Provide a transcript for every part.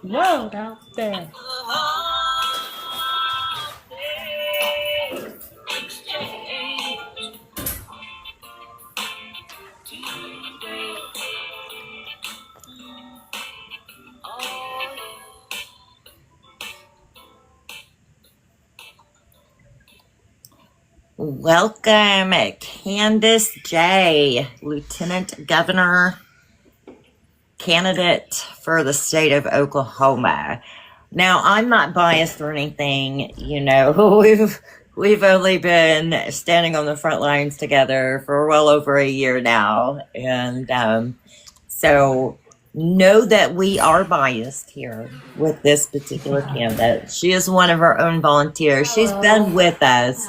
World out there. Welcome, Candice Jay, Lieutenant Governor candidate for the state of Oklahoma. Now, I'm not biased or anything. You know, we've only been standing on the front lines together for well over a year now, and so know that we are biased here with this particular candidate. She is one of our own volunteers. She's been with us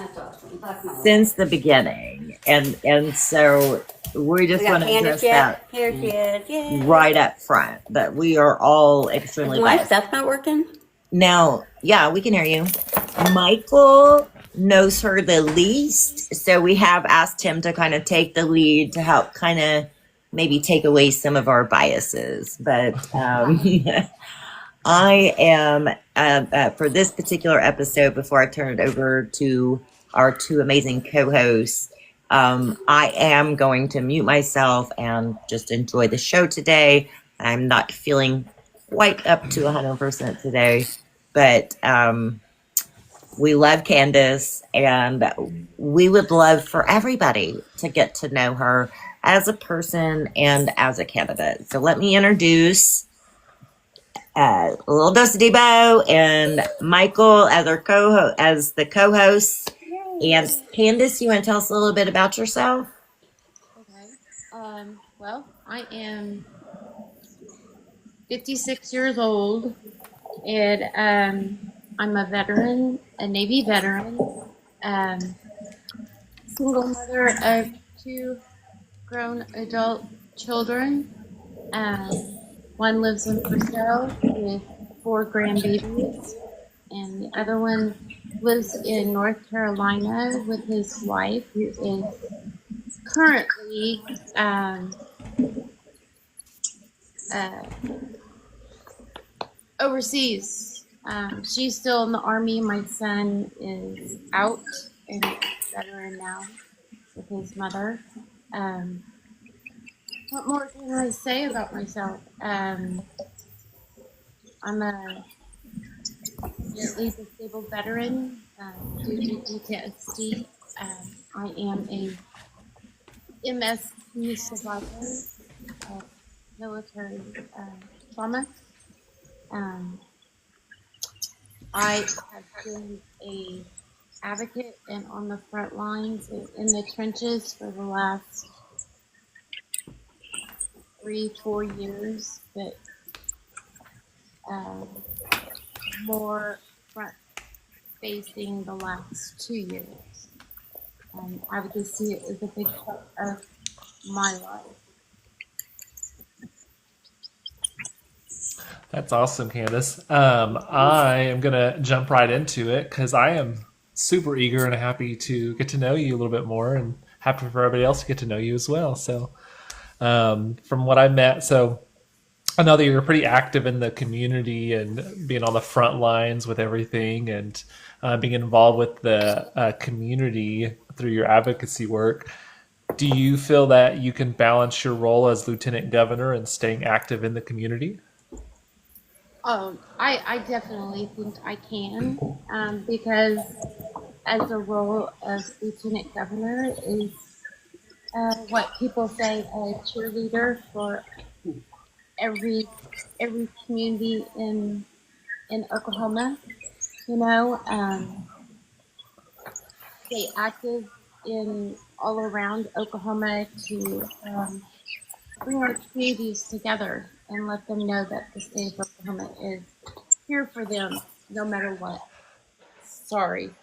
since the beginning, and so we just want to address that Here she is. Yay. right up front, that we are all extremely Is my biased. stuff not working? Now, yeah, we can hear you. Michael knows her the least, so we have asked him to kind of take the lead to help kind of maybe take away some of our biases. But I am, for this particular episode, before I turn it over to our two amazing co-hosts, I am going to mute myself and just enjoy the show today. I'm not feeling quite up to 100% today, but we love Candice, and we would love for everybody to get to know her as a person and as a candidate. So let me introduce Little Dose of Debo and Michael as our the co-hosts. And Candice, you want to tell us a little bit about yourself? Okay. Well, I am 56 years old, and I'm a veteran, a Navy veteran, single mother of 2 grown adult children. One lives in Frisco with 4 grandbabies, and the other one lives in North Carolina with his wife, who is currently overseas. She's still in the Army. My son is out and a veteran now with his mother. What more can I say about myself? I'm a gently disabled veteran due to PTSD. I am a MSP survivor of military trauma. I have been a advocate and on the front lines in the trenches for the last 3-4 years, but more front facing the last 2 years. Advocacy is a big part of my life. That's awesome, Candice. I am going to jump right into it because I am super eager and happy to get to know you a little bit more, and happy for everybody else to get to know you as well. So from what I met, so I know that you're pretty active in the community and being on the front lines with everything, and being involved with the community through your advocacy work. Do you feel that you can balance your role as Lieutenant Governor and staying active in the community? I definitely think I can, because as a role of Lieutenant Governor is what people say a cheerleader for every community in Oklahoma. You know, stay active in all around Oklahoma to bring our communities together and let them know that the state of Oklahoma is here for them no matter what. Sorry.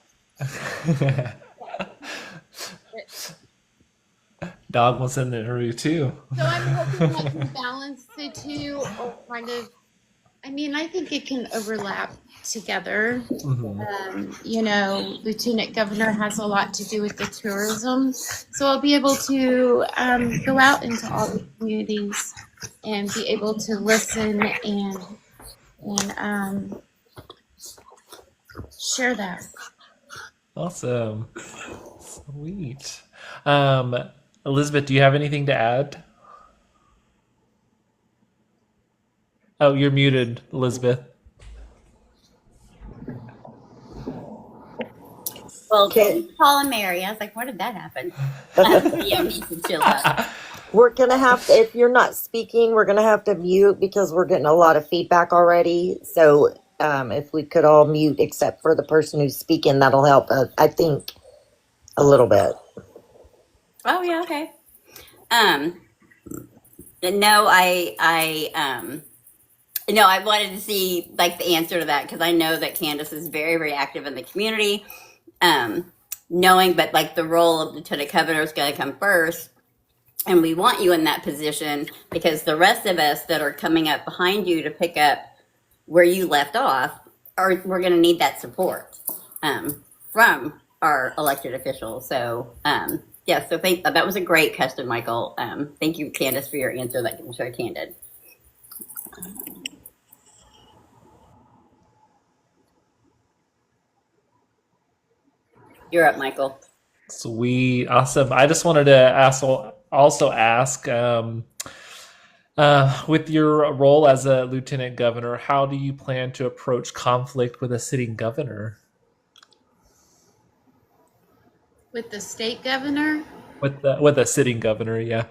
Dog was in the interview too. So I'm hoping I can balance the two, or kind of, I mean, I think it can overlap together. Mm-hmm. You know, Lieutenant Governor has a lot to do with the tourism, so I'll be able to go out into all the communities and be able to listen and share that. Awesome. Sweet. Elizabeth, do you have anything to add? Oh, you're muted, Elizabeth. Well, Okay. Paul and Mary. I was like, where did that happen? Yeah, we need to chill out. We're gonna have to, if you're not speaking, we're gonna have to mute because we're getting a lot of feedback already. So if we could all mute except for the person who's speaking, that'll help. I think a little bit. Oh yeah, okay. No, no, I wanted to see like the answer to that because I know that Candace is very, very active in the community. Knowing, but like the role of Lieutenant Governor is going to come first, and we want you in that position because the rest of us that are coming up behind you to pick up where you left off we're going to need that support from our elected officials. So yeah, so that was a great question, Michael. Thank you, Candace, for your answer. That was very candid. You're up, Michael. Sweet. Awesome. I just wanted to also ask, with your role as a lieutenant governor, how do you plan to approach conflict with a sitting governor? With the state governor, With a sitting governor, yeah.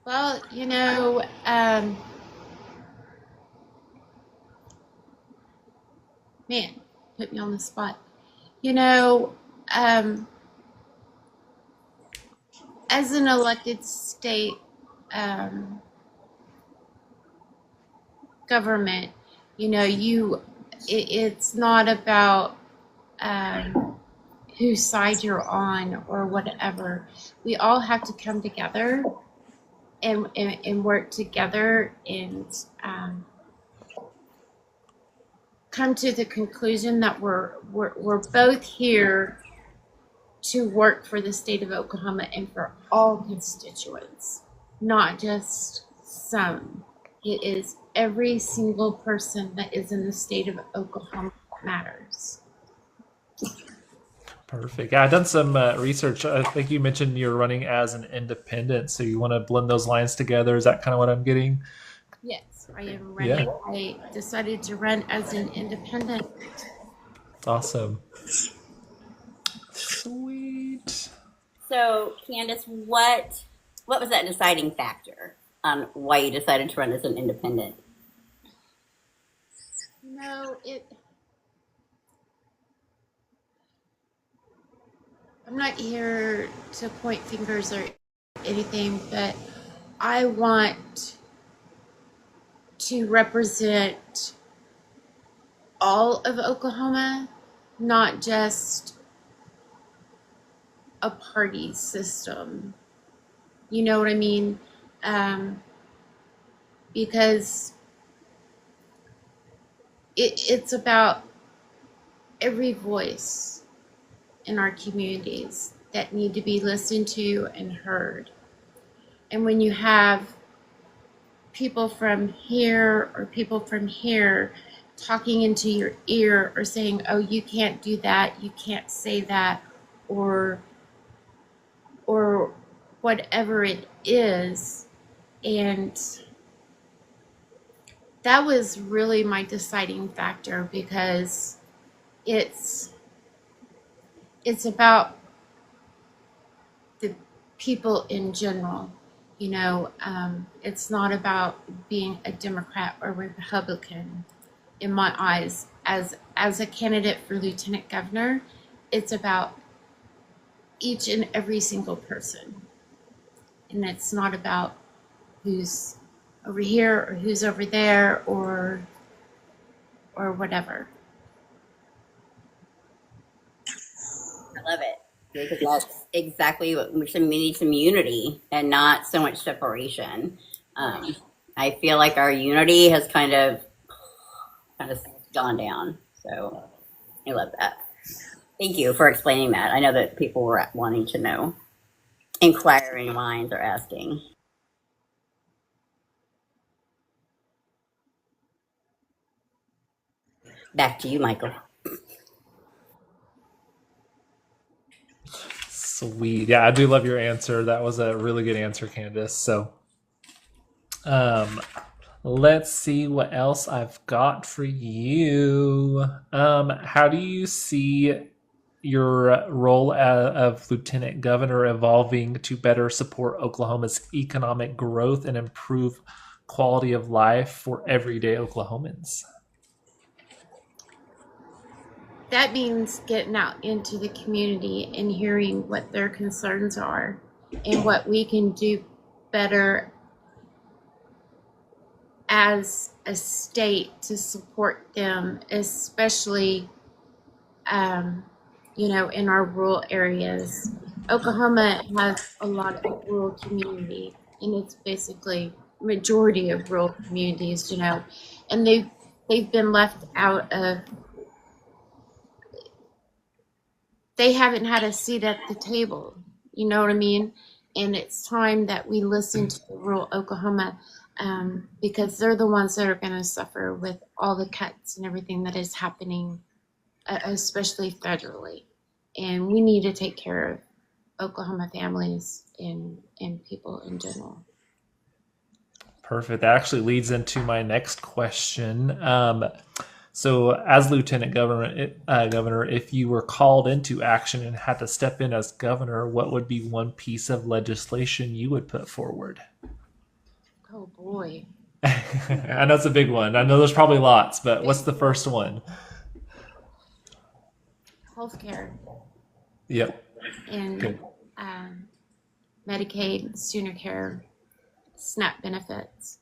well, you know, man, put me on the spot. You know, as an elected state government, you know, it's not about whose side you're on or whatever. We all have to come together and work together and come to the conclusion that we're both here to work for the state of Oklahoma and for all constituents, not just some. It is every single person that is in the state of Oklahoma that matters. Perfect. Yeah, I've done some research. I think you mentioned you're running as an independent, so you want to blend those lines together. Is that kind of what I'm getting? Yes, I am running. Yeah. I decided to run as an independent. Awesome. Sweet. So, Candace, what was that deciding factor on why you decided to run as an independent? No, I'm not here to point fingers or anything, but I want to represent all of Oklahoma, not just a party system. You know what I mean? Because it's about every voice in our communities that need to be listened to and heard. And when you have people from here or people from here talking into your ear or saying, oh, you can't do that, you can't say that, or whatever it is. And that was really my deciding factor because it's about the people in general. You know, it's not about being a Democrat or Republican in my eyes. As a candidate for lieutenant governor, it's about each and every single person. And it's not about who's over here or who's over there or whatever. I love it because that's exactly what we need, some unity and not so much separation. I feel like our unity has kind of kind of gone down. So I love that. Thank you for explaining that. I know that people were wanting to know. Inquiring minds are asking. Back to you, Michael. Sweet. Yeah, I do love your answer. That was a really good answer, Candice. So, let's see what else I've got for you. How do you see your role of Lieutenant Governor evolving to better support Oklahoma's economic growth and improve quality of life for everyday Oklahomans? That means getting out into the community and hearing what their concerns are and what we can do better as a state to support them, especially, in our rural areas. Oklahoma has a lot of rural community, and it's basically majority of rural communities, and they've been left out of. They haven't had a seat at the table. You know what I mean? And it's time that we listen to rural Oklahoma, because they're the ones that are going to suffer with all the cuts and everything that is happening, especially federally. And we need to take care of Oklahoma families and people in general. Perfect. That actually leads into my next question. So, as Lieutenant Governor, if you were called into action and had to step in as governor, what would be one piece of legislation you would put forward? Oh boy. I know it's a big one. I know there's probably lots, but what's the first one? Healthcare Yep. and Good. Medicaid, senior care, SNAP benefits.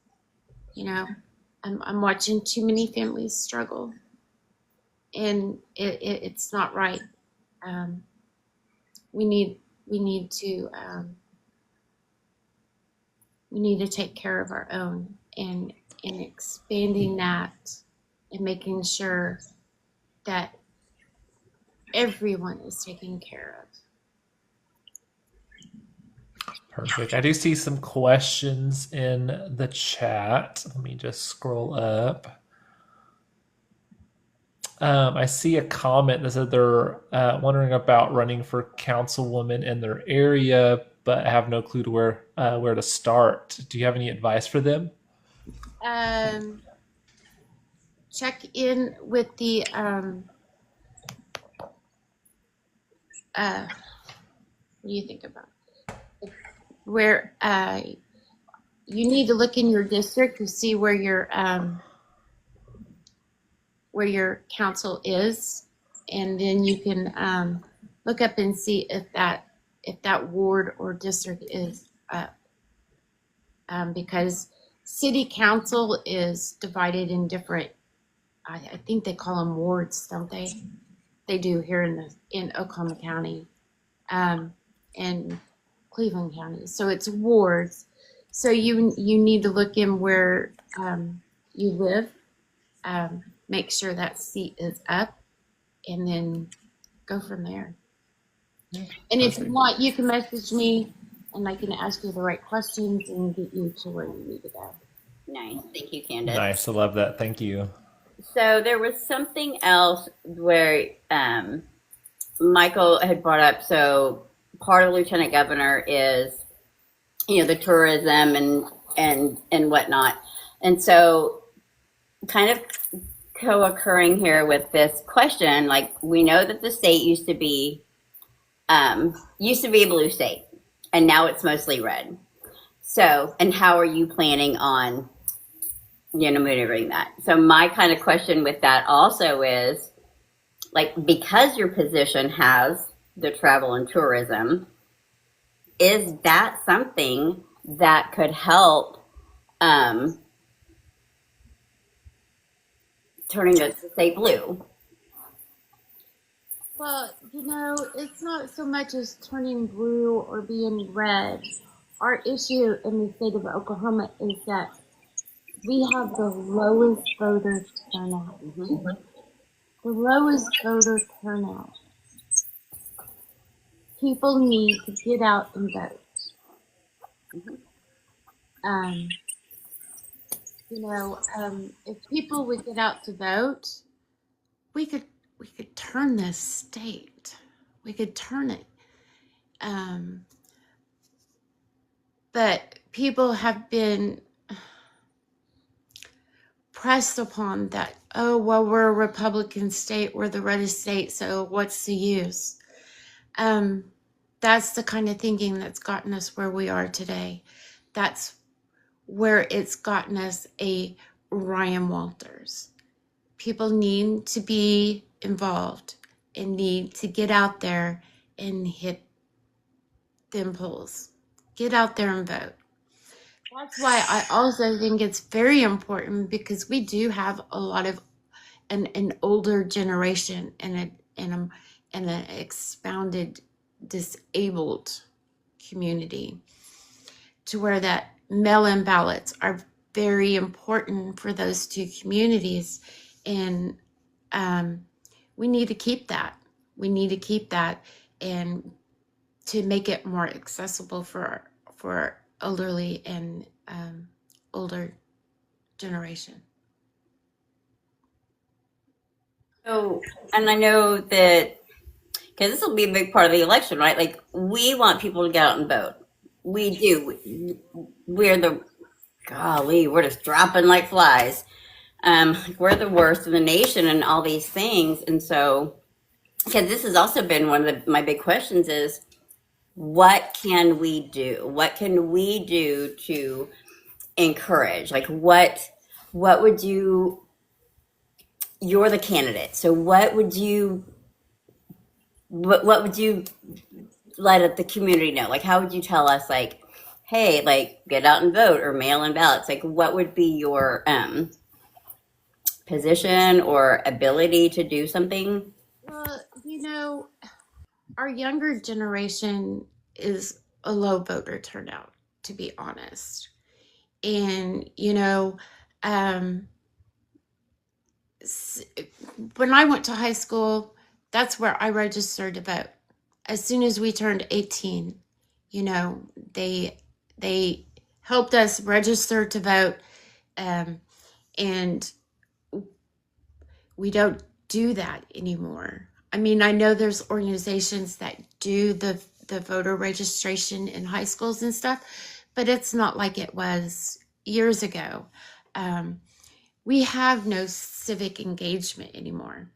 I'm watching too many families struggle, and it's not right. We need to take care of our own, and expanding that and making sure that everyone is taken care of. Perfect. I do see some questions in the chat. Let me just scroll up. I see a comment that said they're wondering about running for councilwoman in their area, but have no clue to where to start. Do you have any advice for them? Check in with the what do you think about where you need to look in your district to see where your council is, and then you can look up and see if that ward or district is up, because city council is divided in different, I think they call them wards, don't they? They do here in Oklahoma County, and Cleveland County. So it's wards. So you need to look in where you live, make sure that seat is up, and then go from there. And if you want, you can message me, and I can ask you the right questions and get you to where you need to go. Nice. Thank you, Candice. Nice. I love that. Thank you. So there was something else where Michael had brought up. So part of Lieutenant Governor is, the tourism and whatnot. And so kind of co-occurring here with this question, like we know that the state used to be a blue state, and now it's mostly red. So, and how are you planning on maneuvering that? So my kind of question with that also is, like, because your position has the travel and tourism, is that something that could help turning the state blue? Well, it's not so much as turning blue or being red. Our issue in the state of Oklahoma is that we have the lowest voter turnout. The lowest voter turnout. People need to get out and vote. Um, if people would get out to vote, we could turn this state. We could turn it. But people have been pressed upon that, oh, well, we're a Republican state, we're the reddest state, so what's the use? That's the kind of thinking that's gotten us where we are today. That's where it's gotten us a Ryan Walters. People need to be involved and need to get out there and hit them polls. Get out there and vote. That's why I also think it's very important, because we do have a lot of an older generation and an expounded disabled community, to where that mail-in ballots are very important for those two communities, and we need to keep that. We need to keep that, and to make it more accessible for elderly and older generation. So, and I know that, because this will be a big part of the election, right? Like, we want people to get out and vote. We do. We're just dropping like flies. We're the worst in the nation and all these things. And so, because this has also been one of my big questions is, what can we do? What can we do to encourage? Like, what would you're the candidate. So what would you let the community know? Like, how would you tell us, like, hey, like, get out and vote, or mail in ballots? Like, what would be your position or ability to do something? Well, our younger generation is a low voter turnout, to be honest. And, when I went to high school, that's where I registered to vote. As soon as we turned 18, they helped us register to vote, and we don't do that anymore. I mean, I know there's organizations that do the voter registration in high schools and stuff, but it's not like it was years ago. We have no civic engagement anymore.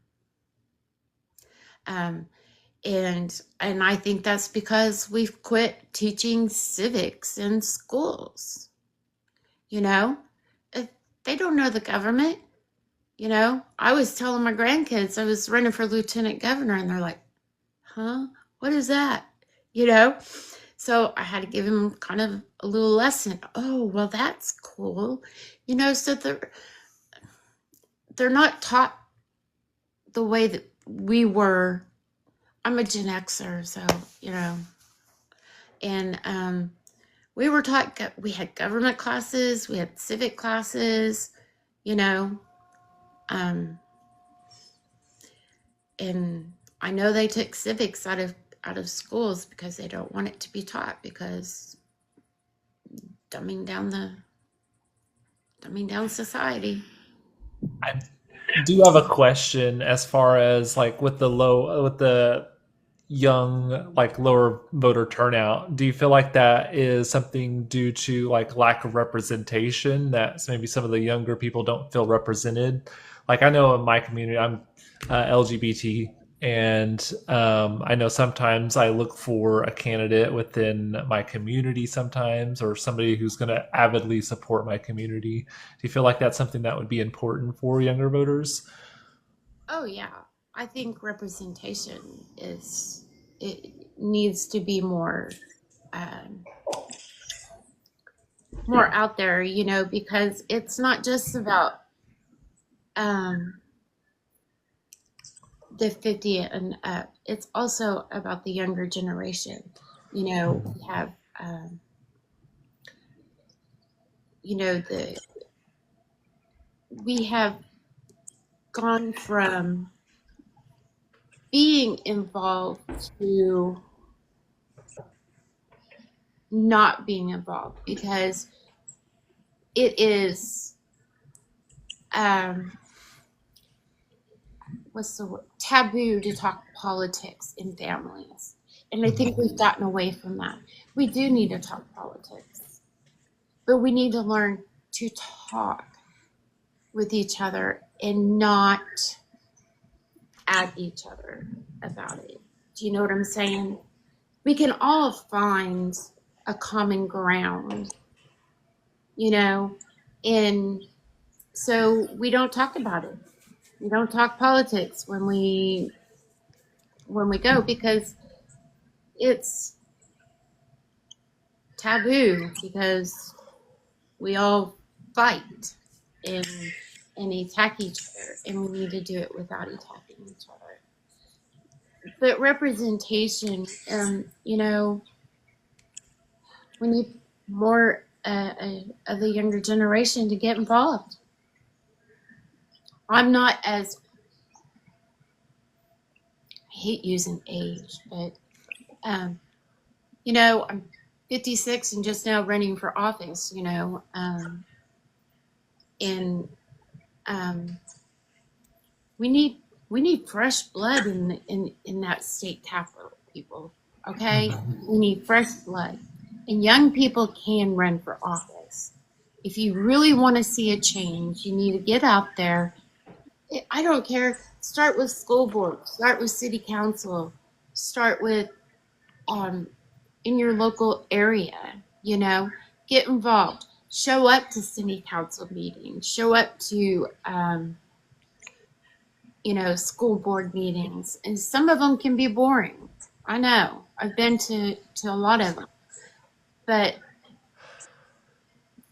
And I think that's because we've quit teaching civics in schools. If they don't know the government. I was telling my grandkids I was running for lieutenant governor, and they're like, huh? What is that? So I had to give them kind of a little lesson. Oh, well, that's cool. So they're not taught the way that we were. I'm a Gen Xer, so, and we were taught, we had government classes, we had civic classes, and I know they took civics out of schools because they don't want it to be taught, because dumbing down society. I do have a question as far as, like, with the young, like, lower voter turnout. Do you feel like that is something due to, like, lack of representation, that maybe some of the younger people don't feel represented? Like, I know in my community, I'm LGBT, and I know sometimes I look for a candidate within my community sometimes, or somebody who's going to avidly support my community. Do you feel like that's something that would be important for younger voters? Oh, yeah. I think representation it needs to be more out there, because it's not just about the 50 and up. It's also about the younger generation. We have, we have gone from being involved to not being involved because it is what's the word? Taboo to talk politics in families. And I think we've gotten away from that. We do need to talk politics, but we need to learn to talk with each other and not at each other about it. Do you know what I'm saying? We can all find a common ground, you know, and so we don't talk about it. We don't talk politics when we go because it's taboo because we all fight and attack each other, and we need to do it without attacking each other. But representation, you know, we need more of the younger generation to get involved. I'm not as, I hate using age, but you know, I'm 56 and just now running for office, you know, and we need fresh blood in that state capitol, people. Okay, we need fresh blood, and young people can run for office. If you really want to see a change, you need to get out there. I don't care. Start with school board. Start with city council. Start with in your local area. You know, get involved. Show up to city council meetings. Show up to you know, school board meetings, and some of them can be boring. I know. I've been to a lot of them, but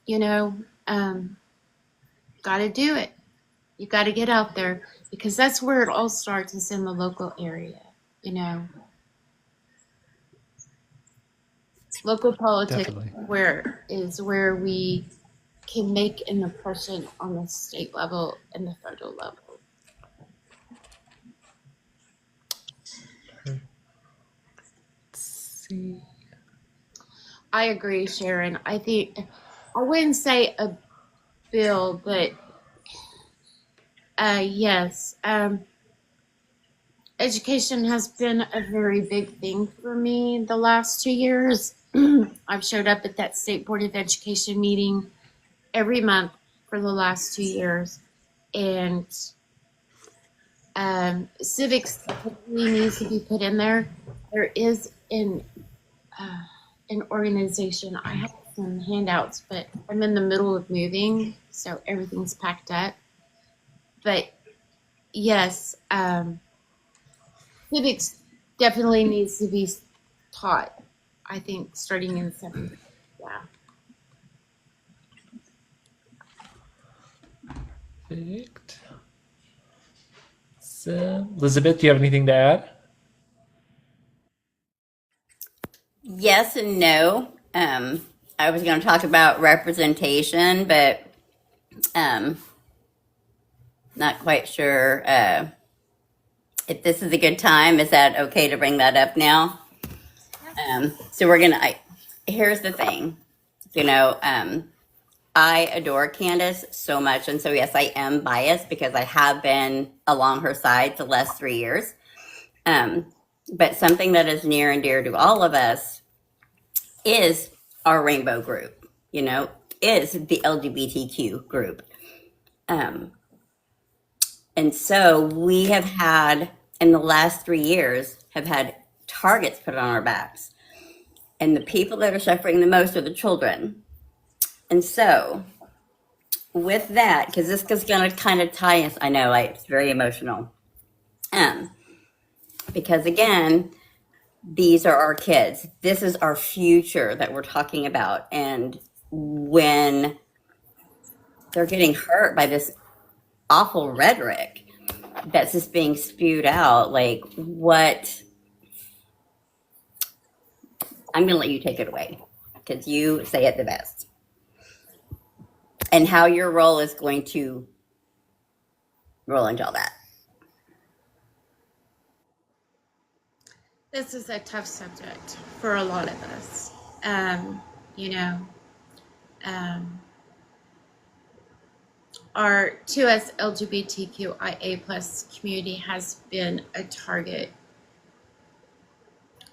you know, got to do it. You got to get out there because that's where it all starts, is in the local area, you know. Local politics Definitely. where we can make an impression on the state level and the federal level. Let's see. I agree, Sharon. I think I wouldn't say a bill, but yes, education has been a very big thing for me the last 2 years. I've showed up at that State Board of Education meeting every month for the last 2 years, and civics really needs to be put in there. There is an organization. I have some handouts, but I'm in the middle of moving, so everything's packed up. But yes, civics definitely needs to be taught. I think starting in 7th. Yeah. Perfect. So, Elizabeth, do you have anything to add? Yes and no. I was going to talk about representation, but not quite sure if this is a good time. Is that okay to bring that up now? So we're gonna. Here's the thing, you know. I adore Candice so much, and so yes, I am biased because I have been along her side the last 3 years. But something that is near and dear to all of us is our rainbow group. You know, is the LGBTQ group. And so we have had, in the last 3 years, have had targets put on our backs. And the people that are suffering the most are the children. And so, with that, because this is going to kind of tie us, I know, it's very emotional. Because again, these are our kids. This is our future that we're talking about. And when they're getting hurt by this awful rhetoric that's just being spewed out, like, what? I'm going to let you take it away because you say it the best. And how your role is going to roll into all that? This is a tough subject for a lot of us. You know, our 2S LGBTQIA plus community has been a target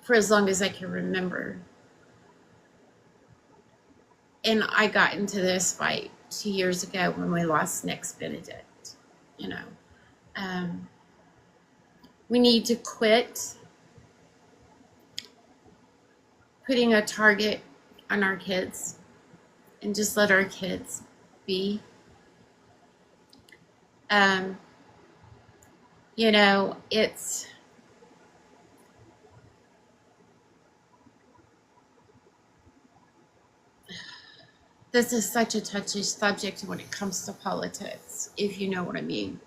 for as long as I can remember. And I got into this fight 2 years ago when we lost Nick's Benedict. You know, we need to quit putting a target on our kids and just let our kids be. You know, this is such a touchy subject when it comes to politics, if you know what I mean.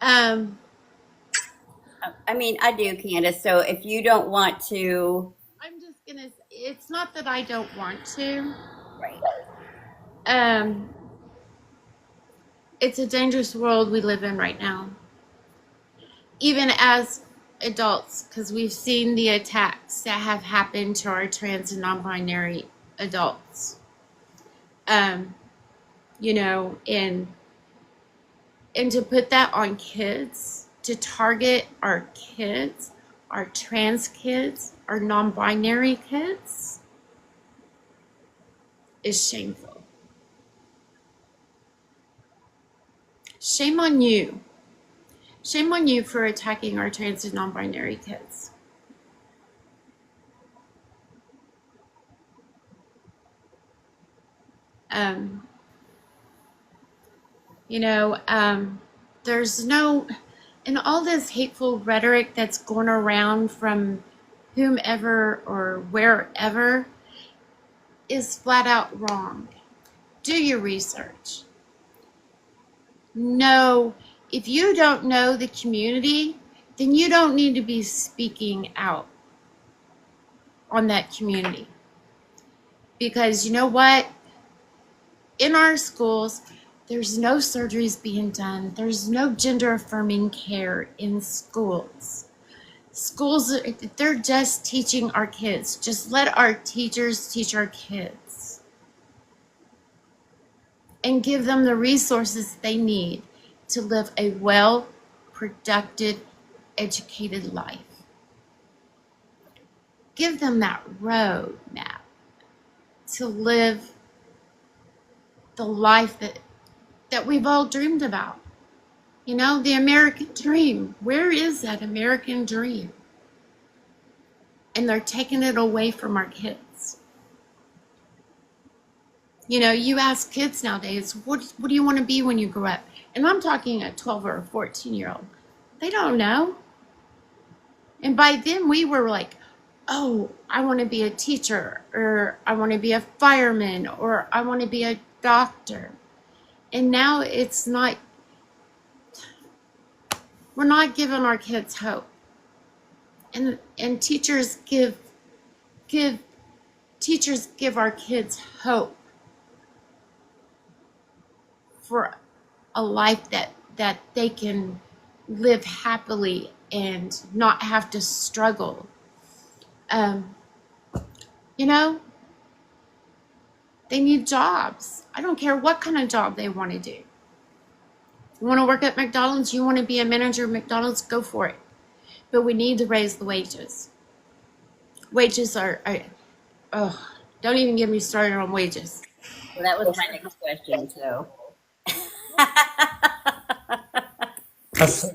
I mean, I do, Candace. So if you don't want to, I'm just gonna. It's not that I don't want to. right? It's a dangerous world we live in right now. Even as adults, because we've seen the attacks that have happened to our trans and non-binary adults. You know, and to put that on kids, to target our kids, our trans kids, our non-binary kids, is shameful. Shame on you. Shame on you for attacking our trans and non-binary kids. You know, there's no, and all this hateful rhetoric that's going around from whomever or wherever is flat out wrong. Do your research. No, if you don't know the community, then you don't need to be speaking out on that community. Because you know what? In our schools, there's no surgeries being done. There's no gender affirming care in schools. Schools, they're just teaching our kids. Just let our teachers teach our kids. And give them the resources they need to live a well, productive, educated life. Give them that roadmap to live the life that we've all dreamed about. You know, the American dream. Where is that American dream? And they're taking it away from our kids. You know, you ask kids nowadays, what do you want to be when you grow up? And I'm talking a 12 or a 14-year-old. They don't know. And by then we were like, oh, I want to be a teacher, or I want to be a fireman, or I want to be a doctor. And now it's not, we're not giving our kids hope. And teachers give our kids hope for a life that they can live happily and not have to struggle. You know, they need jobs. I don't care what kind of job they want to do. You want to work at McDonald's, you want to be a manager at McDonald's, go for it. But we need to raise the wages. Wages are don't even get me started on wages. Well, that was my next question, so.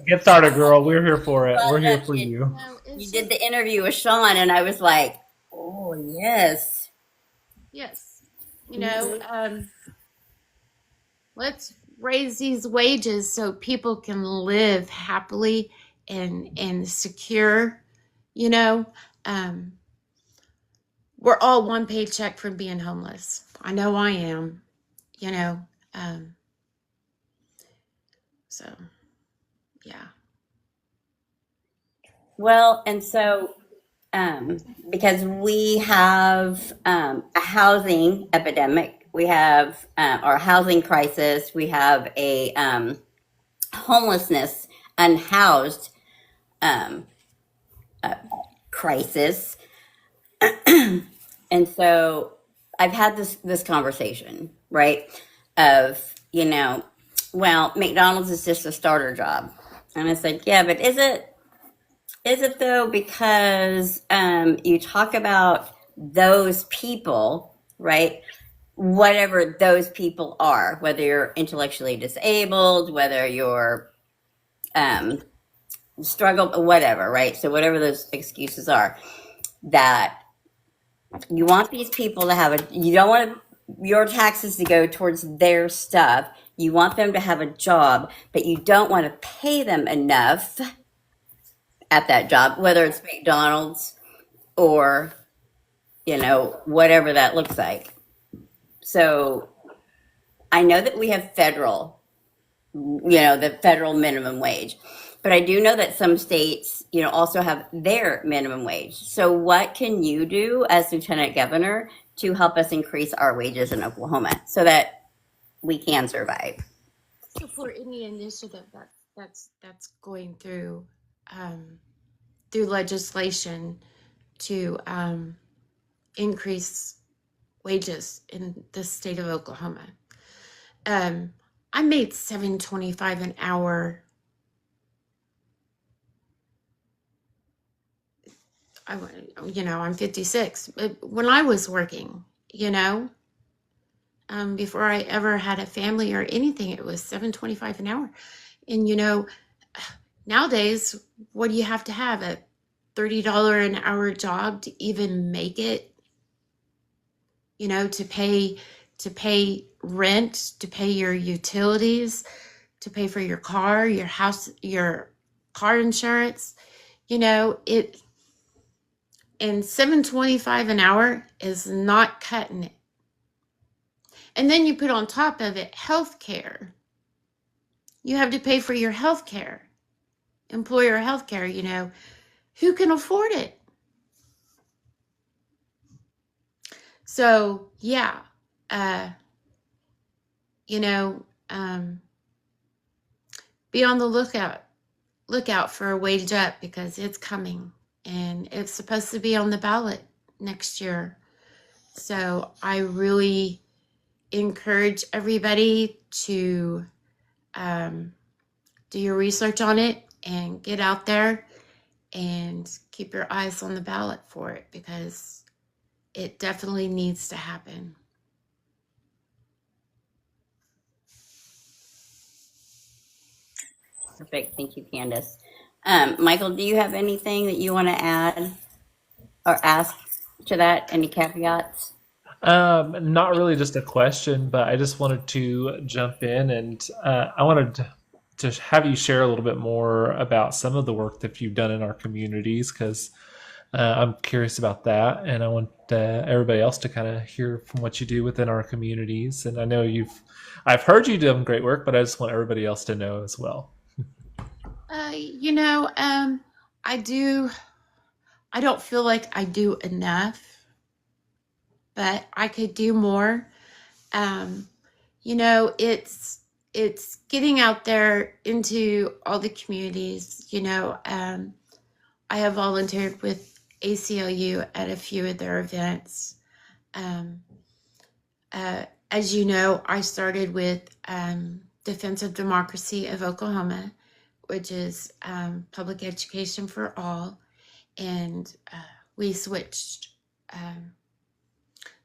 Get started, girl. We're here for it. Well, We're here no, for you. No, You did the interview with Sean, and I was like, oh, yes. Yes. You know, let's raise these wages so people can live happily and secure. You know, we're all one paycheck from being homeless. I know I am, you know. So, yeah. Well, and so because we have a housing epidemic, we have our housing crisis, we have a homelessness, unhoused crisis. And so I've had this conversation, right? Of, well, McDonald's is just a starter job. And I said, yeah, but is it though? Because you talk about those people, right? Whatever those people are, whether you're intellectually disabled, whether you're struggle, whatever, right? So whatever those excuses are, that you want these people to have you don't want your taxes to go towards their stuff. You want them to have a job, but you don't want to pay them enough at that job, whether it's McDonald's or, whatever that looks like. So I know that we have the federal minimum wage. But I do know that some states, also have their minimum wage. So what can you do as Lieutenant Governor to help us increase our wages in Oklahoma so that we can survive? So for any initiative that's going through legislation to increase wages in the state of Oklahoma, I made $7.25 an hour. I'm 56. But when I was working, before I ever had a family or anything, it was $7.25 an hour. And nowadays, what do you have to have? A $30 an hour job to even make it? To pay rent, to pay your utilities, to pay for your car, your house, your car insurance. And $7.25 an hour is not cutting it. And then you put on top of it health care. You have to pay for your health care, employer health care. Who can afford it? So yeah, be on the lookout for a wage up, because it's coming. And it's supposed to be on the ballot next year. So I really encourage everybody to do your research on it and get out there and keep your eyes on the ballot for it, because it definitely needs to happen. Perfect. Thank you, Candace. Michael, do you have anything that you want to add or ask to that? Any caveats? Not really just a question, but I just wanted to jump in and I wanted to have you share a little bit more about some of the work that you've done in our communities, because I'm curious about that, and I want everybody else to kind of hear from what you do within our communities. And I know I've heard you doing great work, but I just want everybody else to know as well. I don't feel like I do enough, but I could do more. It's getting out there into all the communities. I have volunteered with ACLU at a few of their events. As you know, I started with Defense of Democracy of Oklahoma, which is public education for all. And we switched.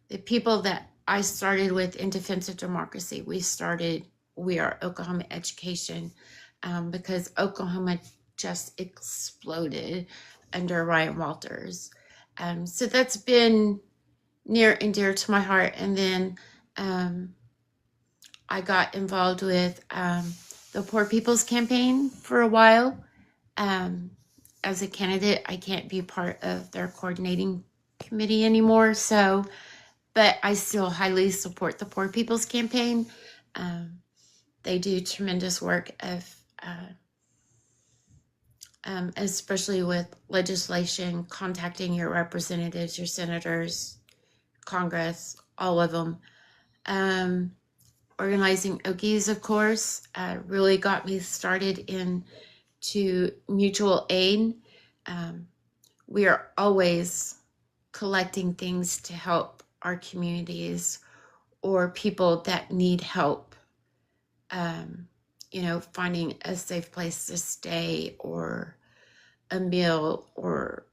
The people that I started with in Defense of Democracy, we are Oklahoma Education, because Oklahoma just exploded under Ryan Walters. So that's been near and dear to my heart. And then I got involved with the Poor People's Campaign for a while. As a candidate, I can't be part of their coordinating committee anymore. But I still highly support the Poor People's Campaign. They do tremendous work especially with legislation, contacting your representatives, your senators, Congress, all of them. organizing Okies, of course, really got me started into mutual aid. We are always collecting things to help our communities or people that need help, finding a safe place to stay or a meal or,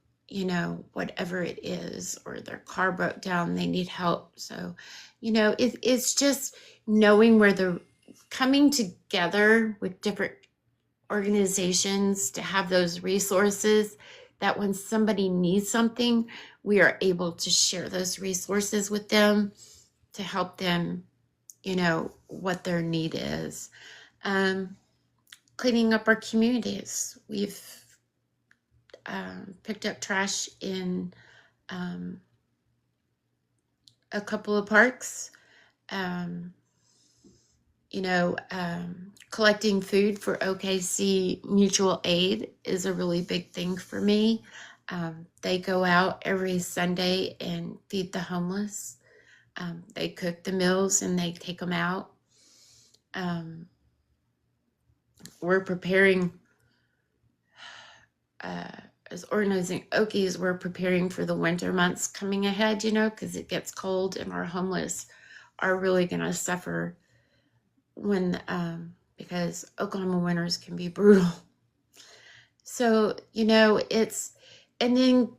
whatever it is, or their car broke down, they need help. So, it's just knowing where they're coming together with different organizations to have those resources that when somebody needs something, we are able to share those resources with them to help them, what their need is. Cleaning up our communities. We've picked up trash in a couple of parks. Collecting food for OKC Mutual Aid is a really big thing for me. They go out every Sunday and feed the homeless. They cook the meals and they take them out. We're preparing, as organizing Okies, we're preparing for the winter months coming ahead, because it gets cold and our homeless are really going to suffer because Oklahoma winters can be brutal. So, and then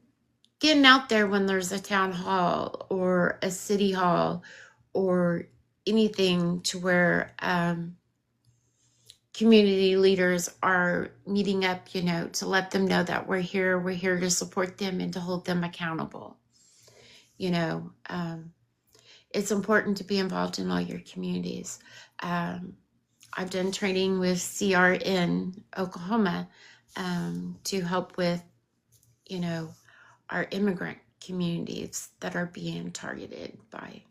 getting out there when there's a town hall or a city hall or anything to where community leaders are meeting up, to let them know that we're here to support them and to hold them accountable. It's important to be involved in all your communities. I've done training with CRN Oklahoma to help with, our immigrant communities that are being targeted by.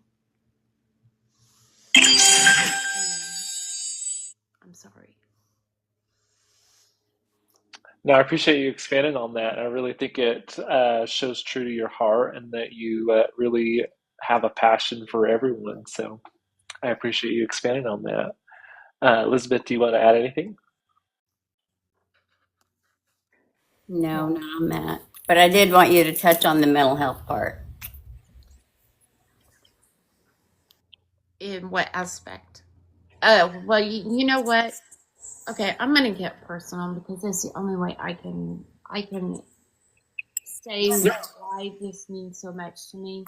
I'm sorry. No, I appreciate you expanding on that. I really think it shows true to your heart and that you really have a passion for everyone. So I appreciate you expanding on that. Elizabeth, do you want to add anything? No, not on that. But I did want you to touch on the mental health part. In what aspect? Oh, well, you know what? Okay, I'm gonna get personal because that's the only way I can say why this means so much to me.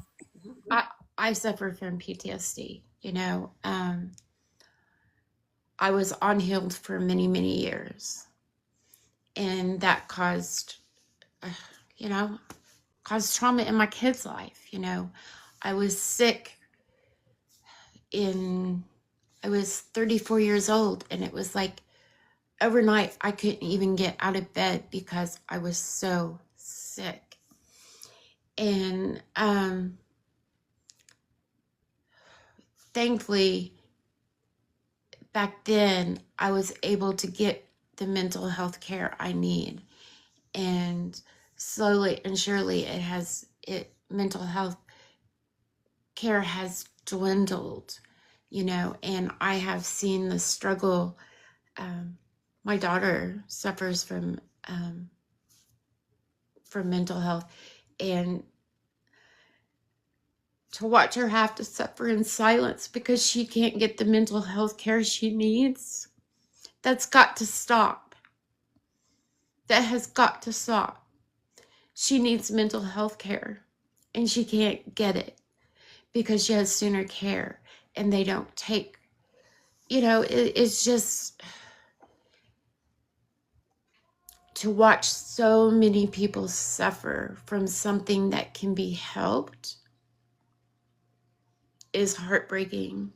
I suffer from PTSD. I was unhealed for many, many years, and that caused trauma in my kid's life. I was sick I was 34 years old, and it was like overnight I couldn't even get out of bed because I was so sick. And thankfully, back then I was able to get the mental health care I need. And slowly and surely mental health care has dwindled, and I have seen the struggle. My daughter suffers from mental health, and to watch her have to suffer in silence because she can't get the mental health care she needs, that's got to stop. That has got to stop. She needs mental health care, and she can't get it because she has sooner care, and they don't take, it's just to watch so many people suffer from something that can be helped is heartbreaking.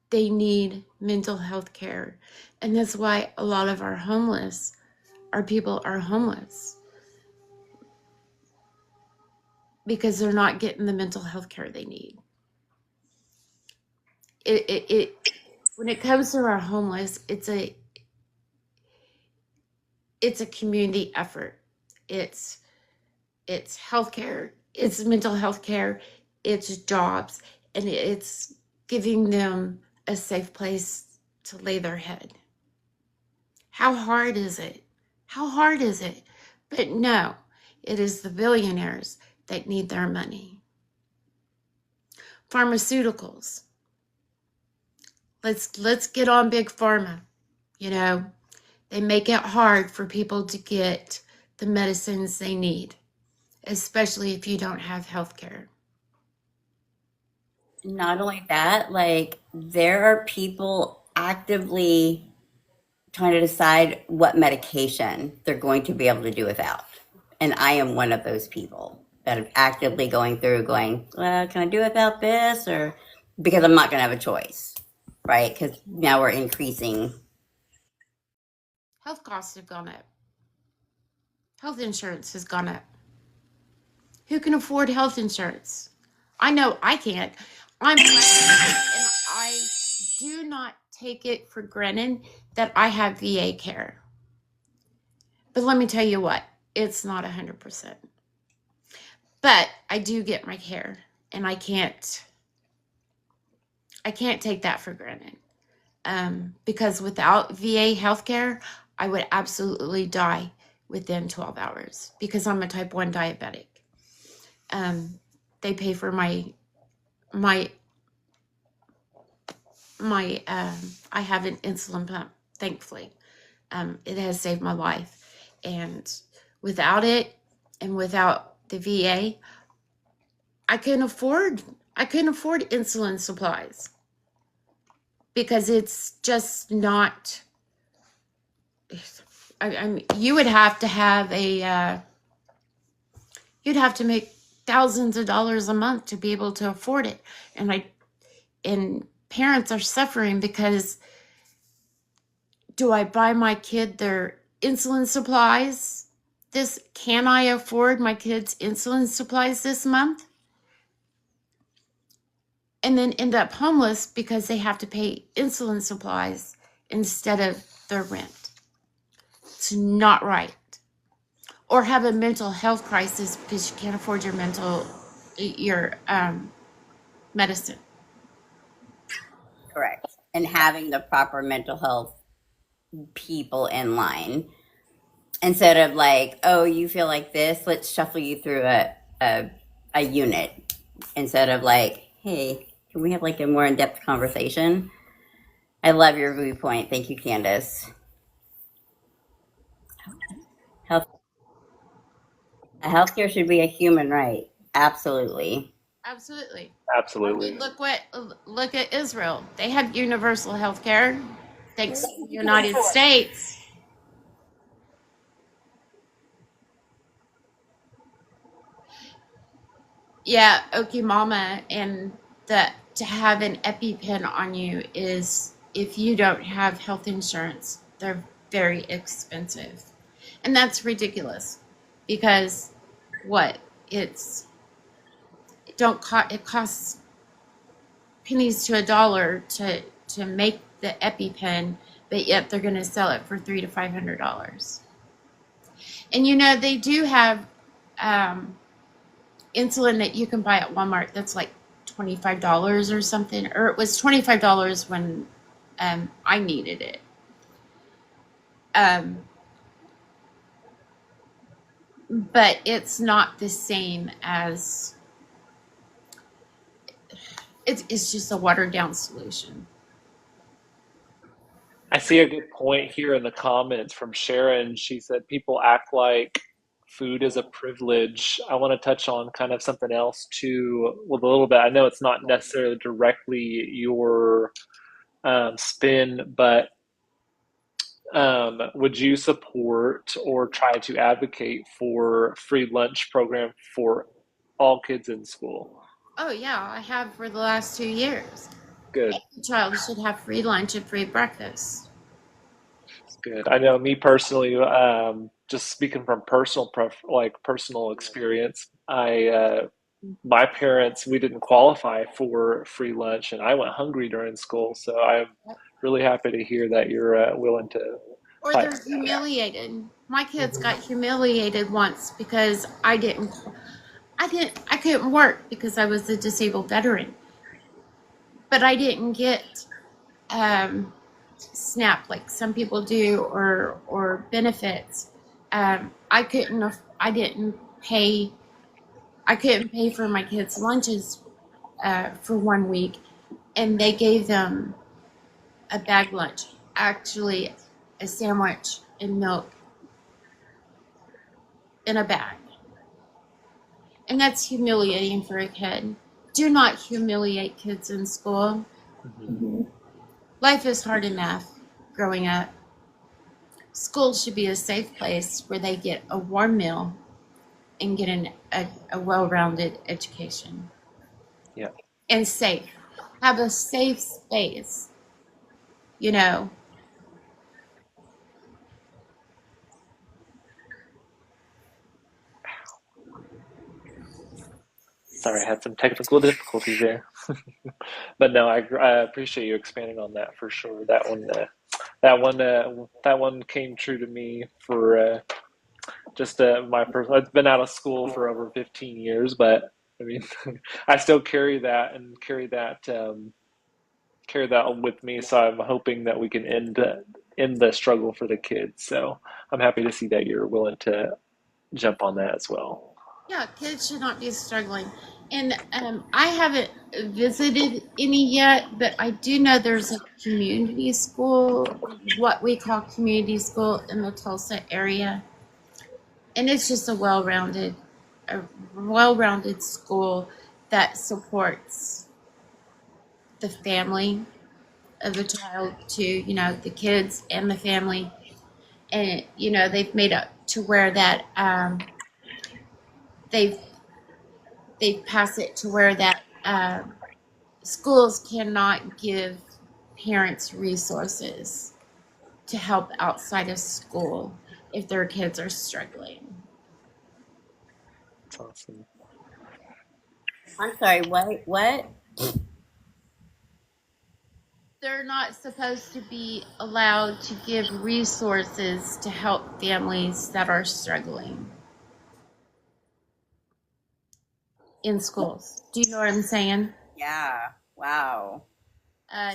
They need mental health care. And that's why a lot of our people are homeless, because they're not getting the mental health care they need. When it comes to our homeless, it's a community effort. It's healthcare, it's mental health care, it's jobs, and it's giving them a safe place to lay their head. How hard is it? How hard is it? But no, it is the billionaires that need their money. Pharmaceuticals. Let's get on big pharma. You know, they make it hard for people to get the medicines they need, especially if you don't have health care. Not only that, like there are people actively trying to decide what medication they're going to be able to do without. And I am one of those people that are actively going through going, well, can I do without this? Or because I'm not going to have a choice, right? Because now we're increasing. Health costs have gone up. Health insurance has gone up. Who can afford health insurance? I know I can't. I'm blessed, and I do not take it for granted that I have VA care. But let me tell you what, it's not 100%. But I do get my care, and I can't take that for granted. Because without VA healthcare, I would absolutely die within 12 hours because I'm a type 1 diabetic. They pay for my I have an insulin pump, thankfully. It has saved my life. And without it and without the VA, I couldn't afford insulin supplies because it's just not. I mean, you would have to have you'd have to make thousands of dollars a month to be able to afford it. And parents are suffering because do I buy my kid their insulin supplies? Can I afford my kids' insulin supplies this month? And then end up homeless because they have to pay insulin supplies instead of their rent. It's not right. Or have a mental health crisis because you can't afford your medicine. Correct. And having the proper mental health people in line instead of like, oh, you feel like this, let's shuffle you through a unit instead of like, hey, can we have like a more in-depth conversation? I love your viewpoint. Thank you, Candice. Healthcare should be a human right. Absolutely. Absolutely. Absolutely. I mean, look at Israel. They have universal health care thanks to the United States. Yeah, okay, mama, and to have an EpiPen on you is if you don't have health insurance, they're very expensive. And that's ridiculous because it costs pennies to a dollar to make the EpiPen, but yet they're going to sell it for $300 to $500. And you know they do have insulin that you can buy at Walmart that's like $25 or something, or it was $25 when I needed it. But it's not the same as it's just a watered down solution. I see a good point here in the comments from Sharon. She said people act like food is a privilege. I want to touch on kind of something else too, with a little bit. I know it's not necessarily directly your spin, but would you support or try to advocate for free lunch program for all kids in school? Oh yeah, I have for the last 2 years. Good. Every child should have free lunch and free breakfast. Good. I know me personally, just speaking from personal experience, my parents, we didn't qualify for free lunch, and I went hungry during school. So I'm really happy to hear that you're willing to Or fight. they're humiliated. My kids got humiliated once because I couldn't work because I was a disabled veteran. but I didn't get SNAP like some people do, or benefits. I couldn't. I couldn't pay for my kids' lunches for 1 week, and they gave them a bag lunch, actually a sandwich and milk in a bag. And that's humiliating for a kid. Do not humiliate kids in school. Life is hard enough growing up. School should be a safe place where they get a warm meal and get a well-rounded education. Yeah. And safe. Have a safe space, you know. Sorry, I had some technical difficulties there. But no, I appreciate you expanding on that for sure. That one came true to me for just my personal. I've been out of school for over 15 years, but I mean, I still carry that and carry that with me. So I'm hoping that we can end the struggle for the kids. So I'm happy to see that you're willing to jump on that as well. Yeah, kids should not be struggling. And I haven't visited any yet, but I do know there's a community school, what we call community school, in the Tulsa area. And it's just a well-rounded school that supports the family of the child to, you know, the kids and the family. And, you know, they've made up to where that they've passed it to where that schools cannot give parents resources to help outside of school if their kids are struggling. That's awesome. I'm sorry, what? They're not supposed to be allowed to give resources to help families that are struggling in schools. Do you know what I'm saying? Yeah. Wow.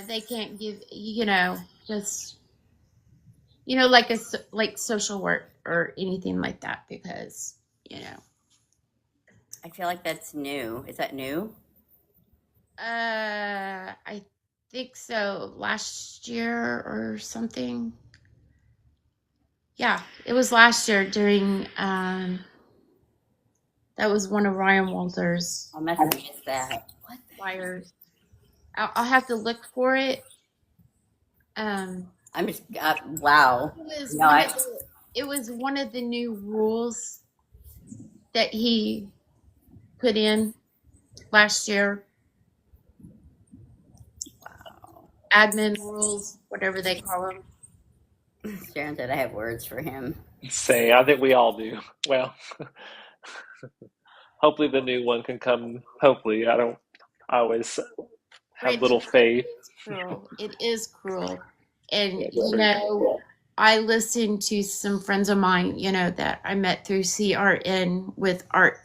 They can't give, you know, just, you know, like social work or anything like that, because, you know. I feel like that's new. Is that new? I think so. Last year or something. Yeah, it was last year during. That was one of Ryan Walter's I must have missed that. What? flyers. I'll have to look for it. I'm just wow. It was one of the new rules that he put in last year. Wow. Admin rules, whatever they call them. Sharon said I have words for him. I think we all do. Well, hopefully the new one can come. Hopefully, I always have little faith. It's cruel. It is cruel. And, you know, I listened to some friends of mine, you know, that I met through CRN with art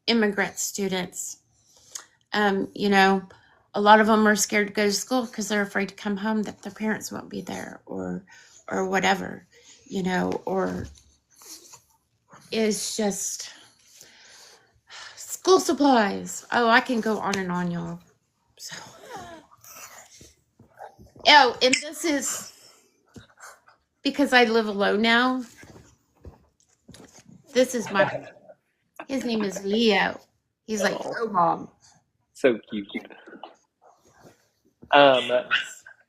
immigrant students. You know, a lot of them are scared to go to school because they're afraid to come home, that their parents won't be there, or whatever, you know, or it's just school supplies. Oh, I can go on and on, y'all. So, oh, and this is because I live alone now. This is his name is Leo. He's like, oh, mom. So cute.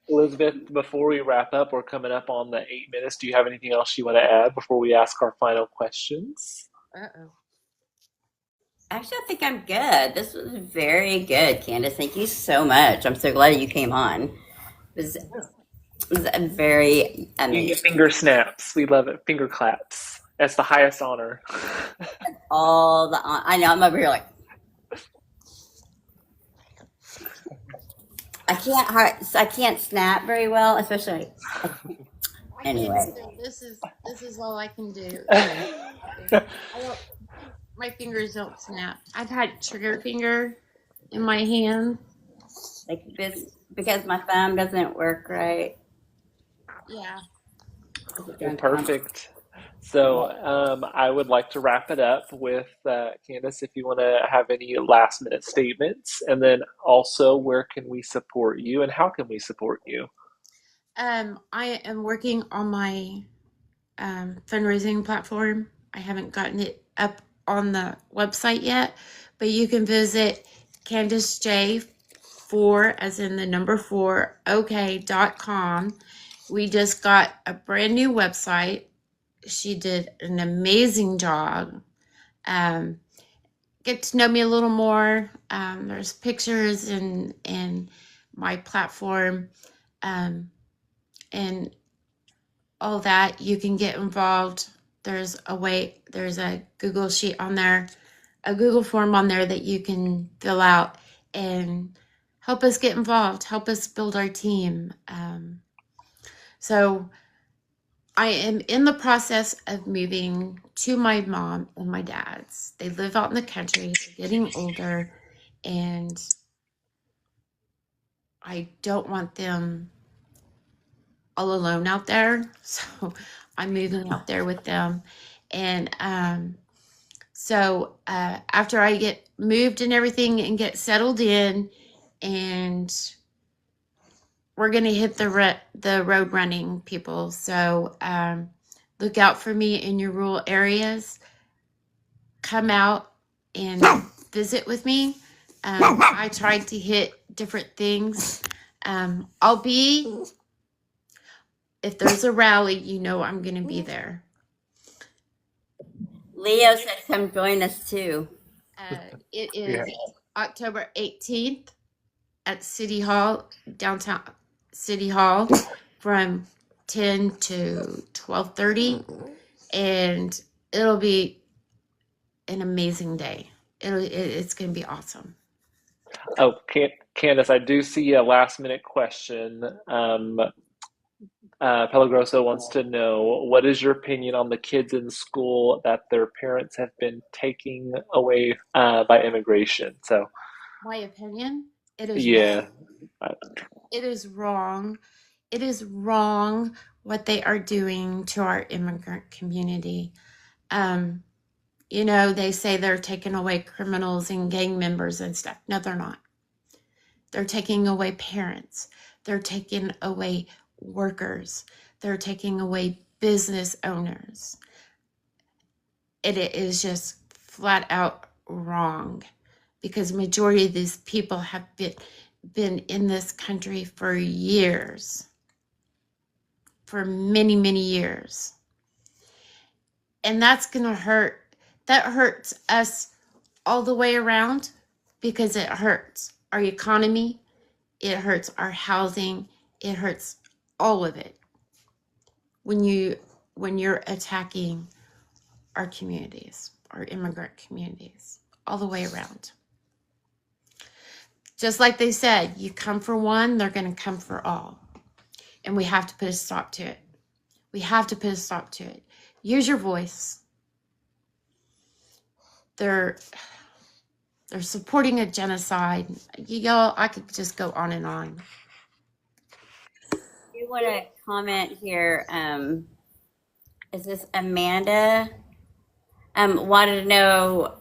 Elizabeth, before we wrap up, we're coming up on the 8 minutes. Do you have anything else you want to add before we ask our final questions? Uh-oh. Actually, I think I'm good. This was very good, Candice. Thank you so much. I'm so glad you came on. It was a very You get finger snaps. We love it. Finger claps. That's the highest honor. I know. I'm over here like I can't snap very well, especially. Anyway, This is all I can do. My fingers don't snap. I've had trigger finger in my hand, Like this, because my thumb doesn't work right. Yeah. Well, perfect. So I would like to wrap it up with Candace, if you want to have any last minute statements, and then also where can we support you and how can we support you? I am working on my fundraising platform. I haven't gotten it up on the website yet, but you can visit Candice J 4 as in the number 4 OK.com. We just got a brand new website. She did an amazing job. Um, get to know me a little more. There's pictures and my platform, and all that. You can get involved. There's a Google sheet on there, a Google form on there that you can fill out and help us get involved, help us build our team. So I am in the process of moving to my mom and my dad's. They live out in the country, they're getting older, and I don't want them all alone out there. So I'm moving out there with them. And so after I get moved and everything and get settled in, and we're going to hit the road running, people. So look out for me in your rural areas. Come out and visit with me. I tried to hit different things. I'll be, if there's a rally, you know I'm going to be there. Leo said, "Come join us too." It is October 18th at City Hall, downtown City Hall, from 10 to 12:30, and it'll be an amazing day. It's going to be awesome. Oh, Candace, I do see a last minute question. Pelagroso wants to know, what is your opinion on the kids in school that their parents have been taking away by immigration? So, My opinion, it is yeah. wrong. It is wrong. It is wrong what they are doing to our immigrant community. They say they're taking away criminals and gang members and stuff. No, they're not. They're taking away parents. They're taking away workers. They're taking away business owners. It is just flat out wrong, because majority of these people have been in this country for years, for many, many years. And that's going to hurt. That hurts us all the way around, because it hurts our economy. It hurts our housing. It hurts all of it when you're attacking our communities, our immigrant communities, all the way around. Just like they said, you come for one, they're going to come for all. And we have to put a stop to it. We have to put a stop to it. Use your voice. They're supporting a genocide. Y'all, I could just go on and on. You want to comment here? Is this Amanda? Wanted to know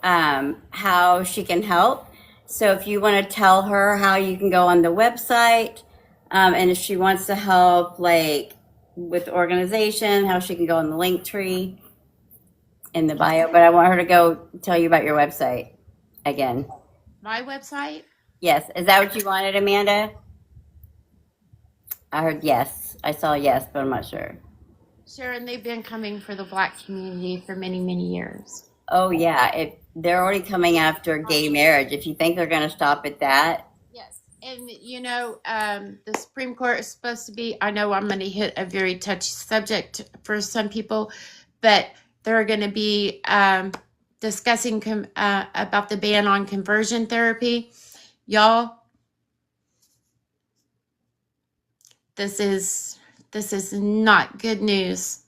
how she can help. So if you want to tell her how you can go on the website, and if she wants to help, like with the organization, how she can go on the link tree in the bio. But I want her to go tell you about your website again. My website? Yes. Is that what you wanted, Amanda? I heard yes. I saw yes, but I'm not sure. Sharon, they've been coming for the Black community for many, many years. Oh, yeah. They're already coming after gay marriage. If you think they're going to stop at that. Yes. And, the Supreme Court is supposed to be, I know I'm going to hit a very touchy subject for some people, but they're going to be discussing about the ban on conversion therapy. Y'all, this is not good news.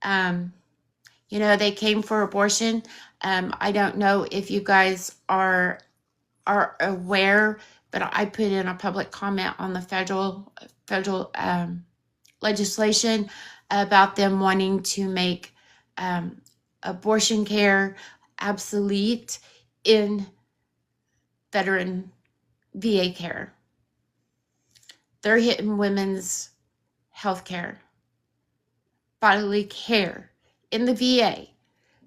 They came for abortion. I don't know if you guys are aware but I put in a public comment on the federal legislation about them wanting to make abortion care obsolete in veteran VA care. They're hitting women's health care, bodily care in the VA.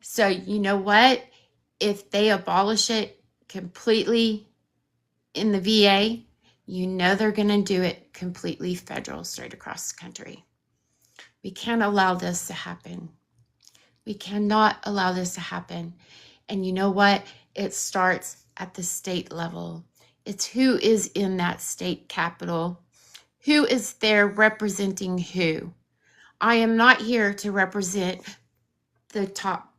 So you know what? If they abolish it completely in the VA, you know they're going to do it completely federal straight across the country. We can't allow this to happen. We cannot allow this to happen. And you know what? It starts at the state level. It's who is in that state capital, who is there representing who. I am not here to represent the top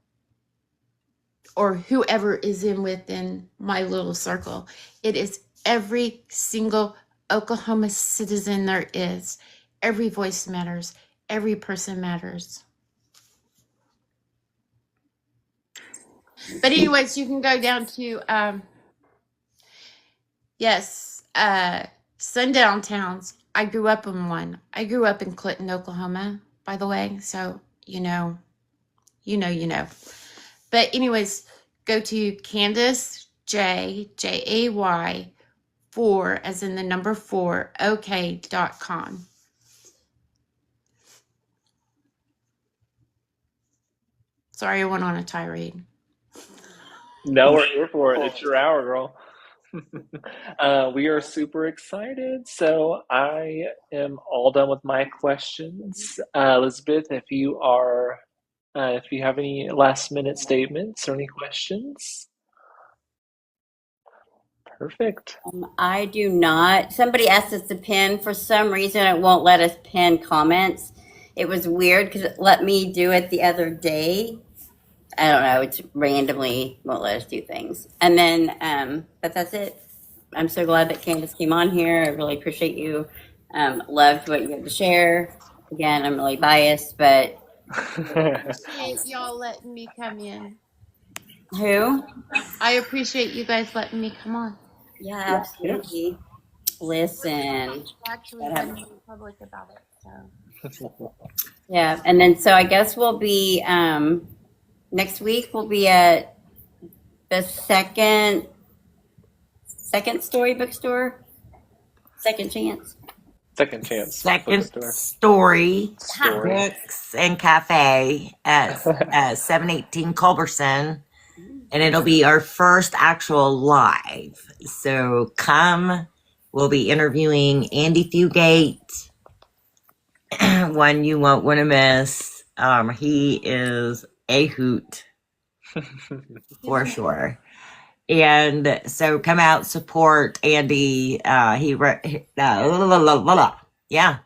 or whoever is within my little circle. It is every single Oklahoma citizen there is. Every voice matters. Every person matters. But anyways, you can go down to, sundown towns. I grew up in one. I grew up in Clinton, Oklahoma, by the way. So, you know. But anyways, go to Candice Jay, Jay, 4, as in the number 4, OK.com. Sorry, I went on a tirade. No, we're here for it. It's your hour, girl. We are super excited. So I am all done with my questions. Elizabeth, if you have any last minute statements or any questions. Perfect. I do not. Somebody asked us to pin. For some reason, it won't let us pin comments. It was weird because it let me do it the other day. I don't know. It's randomly won't let us do things. And then, but that's it. I'm so glad that Candice came on here. I really appreciate you. Loved what you had to share. Again, I'm really biased, but Appreciate y'all letting me come in. who? I appreciate you guys letting me come on. Yeah, absolutely. Listen. Actually, been really public about it. So. Yeah, and then so I guess we'll be next week. We'll be at the second story bookstore, Second Chance. Second Chance. Second bookstore. story, Story. books and cafe at 718 Culberson. And it'll be our first actual live. So come, we'll be interviewing Andy Fugate, one you won't want to miss. He is a hoot for sure. And so come out, support Andy. Yeah,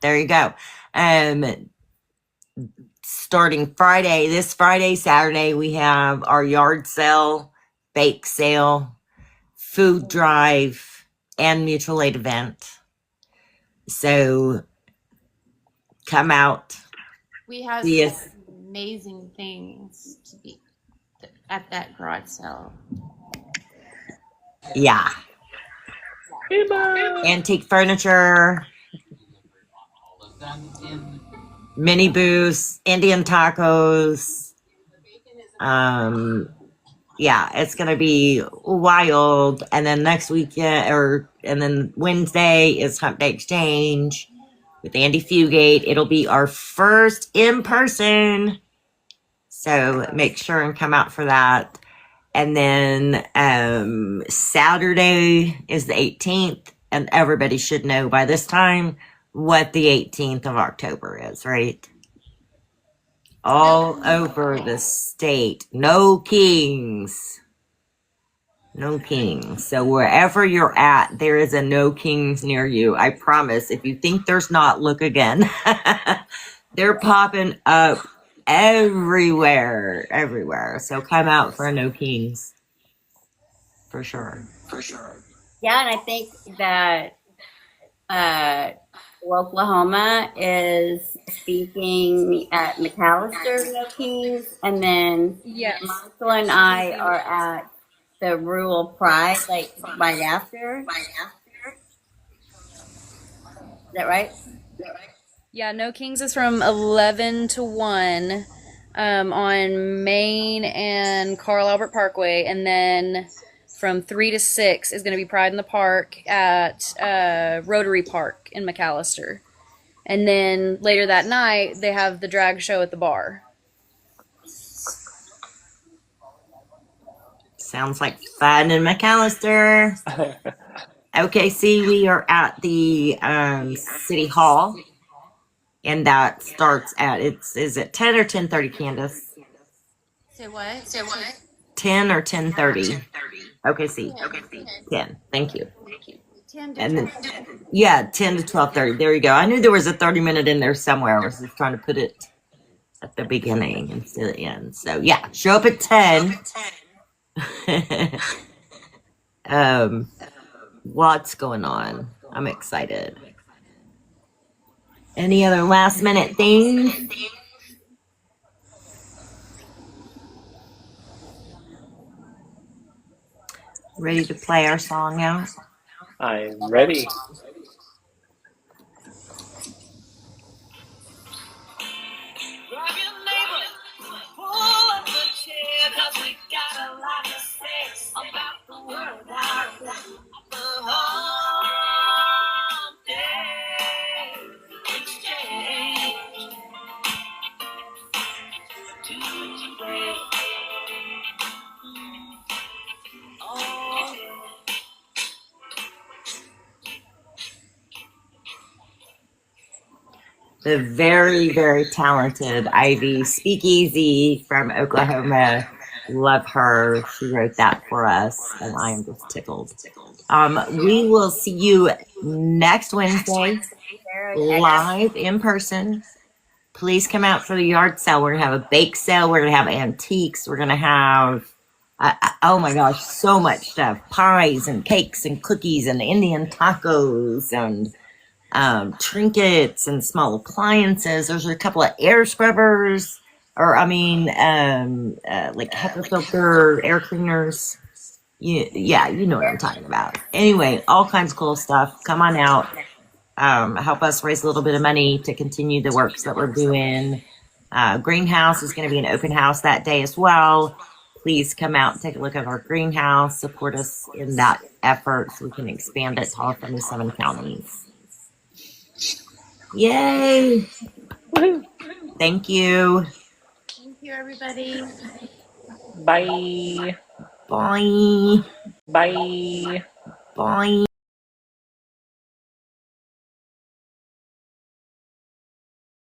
there you go. Starting this Friday, Saturday, we have our yard sale, bake sale, food drive, and mutual aid event. So come out. We have Yes. amazing things to be at that garage sale. Yeah. Antique furniture, mini booths, Indian tacos. Yeah, it's gonna be wild. And then next weekend, and then Wednesday is Humpday Exchange with Andy Fugate. It'll be our first in person, so make sure and come out for that. And then Saturday is the 18th, and everybody should know by this time what the 18th of October is, right? All over the state. No Kings. No Kings. So wherever you're at, there is a No Kings near you. I promise. If you think there's not, look again. They're popping up everywhere. So come out for a No Kings. For sure. Yeah, and I think that Oklahoma is speaking at McAllister No Kings, and then Yes. Michael and I are at the Rural Pride, like right after. Is that right? Yeah, No Kings is from 11 to 1 on Main and Carl Albert Parkway. And then from 3 to 6 is going to be Pride in the Park at Rotary Park in McAllister. And then later that night, they have the drag show at the bar. Sounds like fun in McAllister. Okay, see, we are at the City Hall, and that starts at is it 10 or 10:30, Candace? Say what? 10 or 10:30? Okay, see, 10. 10. Thank you. 10 to And then 12. yeah, 10 to 12:30. There you go. I knew there was a 30-minute in there somewhere. I was just trying to put it at the beginning instead of the end. So yeah, show up at 10. Lots going on. I'm excited. Any other last minute things? Ready to play our song out? I'm ready. The very, very talented Ivy Speakeasy from Oklahoma. Love her. She wrote that for us, and I am just tickled. We will see you next Wednesday, live in person. Please come out for the yard sale. We're going to have a bake sale. We're going to have antiques. We're going to have, oh my gosh, so much stuff. Pies and cakes and cookies and Indian tacos and trinkets and small appliances. There's a couple of air scrubbers, or like HEPA filter air cleaners. Yeah, you know what I'm talking about. Anyway, all kinds of cool stuff. Come on out. Help us raise a little bit of money to continue the works that we're doing. Greenhouse is going to be an open house that day as well. Please come out and take a look at our greenhouse. Support us in that effort so we can expand it to all 77 counties. Yay! Woohoo. Thank you. Thank you, everybody. Bye. Bye. Bye. Bye.